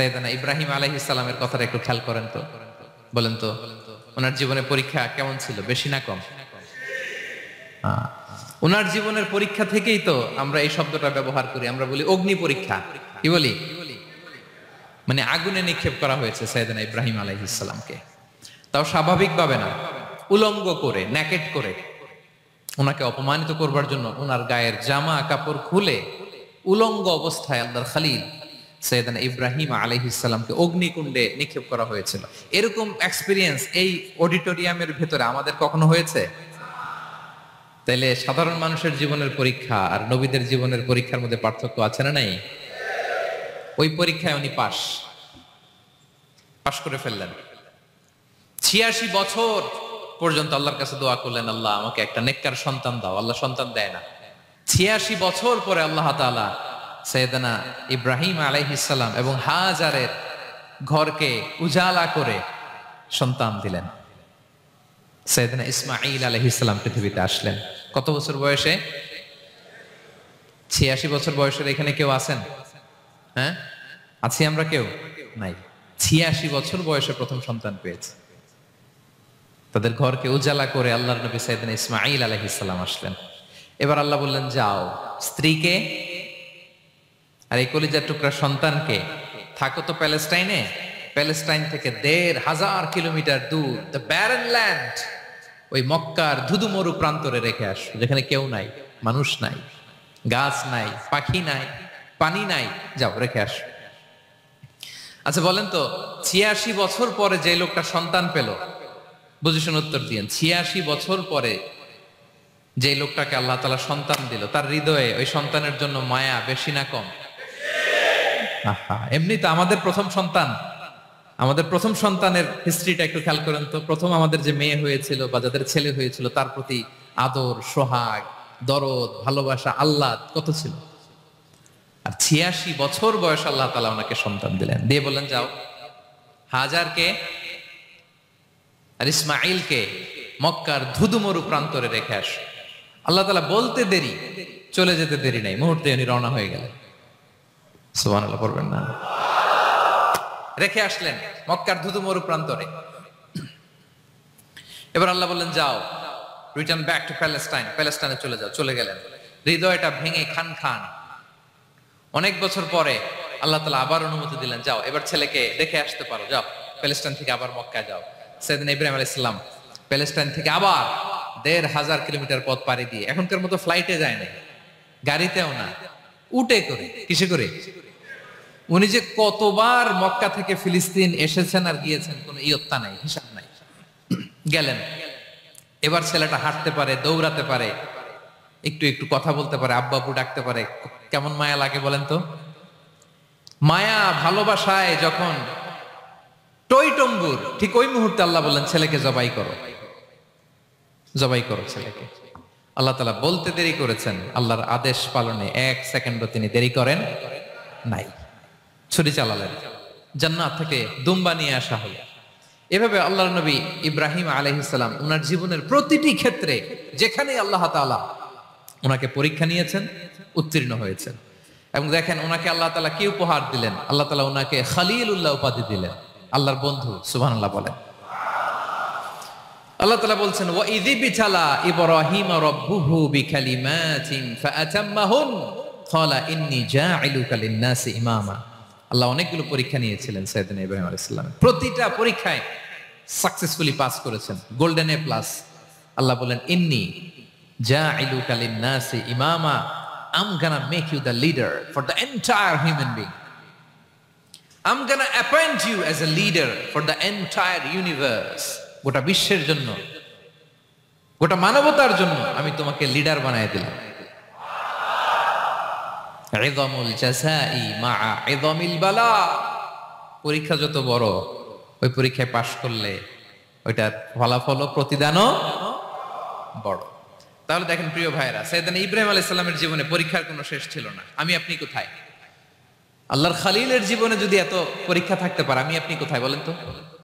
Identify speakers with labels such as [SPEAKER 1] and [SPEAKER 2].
[SPEAKER 1] সাইয়েদনা ইব্রাহিম আলাইহিস সালামের কথাটা একটু খেয়াল করেন তো, বলেন তো ওনার জীবনে পরীক্ষা কেমন ছিল, বেশি না কম? ওনার জীবনের পরীক্ষা থেকেই তো আমরা এই শব্দটা ব্যবহার করি, আমরা বলি অগ্নি পরীক্ষা। কি বলি? মানে আগুনে নিক্ষেপ করা হয়েছে সাইয়েদনা ইব্রাহিম আলাইহিস সালামকে, তাও স্বাভাবিকভাবে না, উলঙ্গ করে, ন্যাকেট করে ওনাকে অপমানিত করবার জন্য ওনার গায়ের জামা কাপড় খুলে উলঙ্গ অবস্থায় আল্লাহর খলিল সাইয়েদনা ইব্রাহিম আলাইহিস সালামকে অগ্নিকুণ্ডে নিক্ষেপ করা হয়েছিল। এরকম এক্সপেরিয়েন্স এই অডিটোরিয়ামের ভেতরে আমাদের কখনো হয়েছে? তাইলে সাধারণ মানুষের জীবনের পরীক্ষা আর নবীদের জীবনের পরীক্ষার মধ্যে পার্থক্য আছে না নাই? ওই পরীক্ষায় উনি পাশ করে ফেললেন। ৮৬ বছর পর্যন্ত আল্লাহর কাছে দোয়া করলেন, আল্লাহ আমাকে একটা নেককার সন্তান দাও। আল্লাহ সন্তান দেয় না। ৮৬ বছর পরে আল্লাহ তাআলা সাইয়েদনা ইব্রাহিম আলাইহিস সালাম এবং হাজারের ঘরকে উজালা করে সন্তান দিলেন। সাইয়েদনা ইসমাঈল আলাইহিস সালাম পৃথিবীতে আসলেন কত বছর বয়সে? ৮৬ বছর বয়সের এখানে কেউ আছেন? হ্যাঁ, আছি আমরা? কেউ নাই। ৮৬ বছর বয়সে প্রথম সন্তান পেয়েছে। তাদের ঘরকে উজালা করে আল্লাহর নবী সাইয়েদনা ইসমাঈল আলাইহিস সালাম আসলেন। এবার আল্লাহ বললেন, যাও স্ত্রীকে আর এই কলিজার টুকরা সন্তানকে থাকো তো প্যালেস্টাইনে, প্যালেস্টাইন থেকে ১৫০০ কিলোমিটার দূর দ্য ব্যারেন ল্যান্ড, ওই মক্কার ধুধুমরু প্রান্তরে রেখে আসো, যেখানে কেউ নাই, মানুষ নাই, গাছ নাই, পাখি নাই, পানি নাই, যাও রেখে আসো। আচ্ছা বলেন তো, ৮৬ বছর পরে যে লোকটা সন্তান পেল, বুঝে শুনে উত্তর দিয়েন, ৮৬ বছর পরে যে লোকটাকে আল্লাহ তাআলা সন্তান দিল, তার হৃদয়ে ওই সন্তানের জন্য মায়া বেশি না কম? এমনি তো আমাদের প্রথম সন্তানের হিস্ট্রিটা একটু খেয়াল করেন তো। প্রথম আমাদের যে মেয়ে হয়েছিল বা যাদের ছেলে হয়েছিল, তার প্রতি আদর, সোহাগ, দরদ, ভালোবাসা, আল্লাহ কত ছিল। আর ৮৬ বছর বয়স আল্লাহ তাআলা ওনাকে সন্তান দিলেন, দিয়ে বললেন যাও হাজারকে আর ইসমাঈলকে মক্কার ধুধুমরু প্রান্তরে রেখে আস। আল্লাহ তাআলা বলতে দেরি, চলে যেতে দেরি নাই, মুহূর্তে উনি রওনা হয়ে গেলেন। সুবহানাল্লাহ পড়বেন না? রেখে আসলেন মক্কার ধুধুমরু প্রান্তরে। এবার আল্লাহ বললেন, যাও রিটার্ন ব্যাক টু প্যালেস্টাইন, প্যালেস্টাইনে চলে যাও। চলে গেলেন, হৃদয়টা ভেঙে খান খান। অনেক বছর পরে আল্লাহ তাআলা আবার অনুমতি দিলেন, যাও এবার ছেলেকে দেখে আসতে পারো, যাও প্যালেস্টাইন থেকে আবার মক্কায় যাও। সাইয়েদনা ইব্রাহিম আলাইহিস সালাম প্যালেস্টাইন থেকে আবার ১৫০০ কিলোমিটার পথ পাড়ি দিয়ে, এখনকার মতো ফ্লাইটে যায় না, গাড়িতেও না, উটে করে। কিসে করে? উনি যে কতবার মক্কা থেকে ফিলিস্তিন এসেছেন আর গিয়েছেন, কোনো ইয়ত্তা নাই, হিসাব নাই। গেলেন, এবার ছেলেটা হাঁটতে পারে, দৌড়াতে পারে, একটু একটু কথা বলতে পারে, আব্বু আব্বু ডাকতে পারে। কেমন মায়া লাগে বলেন তো? মায়া ভালোবাসায় যখন টইটম্বুর, ঠিক ওই মুহূর্তে আল্লাহ বললেন, ছেলেকে জবাই করো, জবাই করো ছেলেকে। আল্লাহ তাআলা বলতে দেরি করেছেন, আল্লাহর আদেশ পালনে ১ সেকেন্ডও তিনি দেরি করেন নাই। ছুরি চালালেন, জান্নাত থেকে দুম্বা নিয়ে আসা হলো। এভাবে আল্লাহর নবী ইব্রাহিম আলাইহিস সালাম ওনার জীবনের প্রতিটি ক্ষেত্রে যেখানে আল্লাহ তাআলা ওনাকে পরীক্ষা নিয়েছেন, উত্তীর্ণ হয়েছেন। এবং দেখেন ওনাকে আল্লাহ তাআলা কি উপহার দিলেন, আল্লাহ তাআলা ওনাকে খলিলুল্লাহ উপাধি দিলেন, আল্লাহর বন্ধু। সুবহানাল্লাহ বলেন। আল্লাহ তাআলা বলছেন, ওয়া ইযিবতালা ইব্রাহিম রাব্বুহু বিকালিমাতিন ফাআতাম্মাহুন ক্বালা ইন্নী জাঈলুকা লিন-নাসি ইমামা। আল্লাহ অনেকগুলো পরীক্ষা নিয়েছিলেন সাইয়েদনা ইব্রাহিম আলাইহিস সালাম, প্রতিটা পরীক্ষায় সাকসেসফুলি পাস করেছেন, গোল্ডেন এ প্লাস। আল্লাহ বলেন, ইন্নী জাঈলুকা লিন-নাসি ইমামা, I'm gonna make you the leader for the entire human being. I'm gonna appoint you as a leader for the entire universe. গোটা বিশ্বের জন্য, গোটা মানবতার জন্য আমি তোমাকে লিডার বানায় দিলাম। ইযামুল জাযাই মা'a ইযামিল বালা। পরীক্ষা যত বড়, ওই পরীক্ষায় পাশ করলে ওইটার ফলাফল ও প্রতিদানও বড়। তাহলে দেখেন প্রিয় ভাইরা, সাইয়েদনা ইব্রাহিম আলাইহিস সালামের জীবনে পরীক্ষার কোনো শেষ ছিল না। আমি আপনি কোথায়? আল্লাহর খলিলের জীবনে যদি এত পরীক্ষা থাকতে পারে, আমি আপনি কোথায় বলেন তো?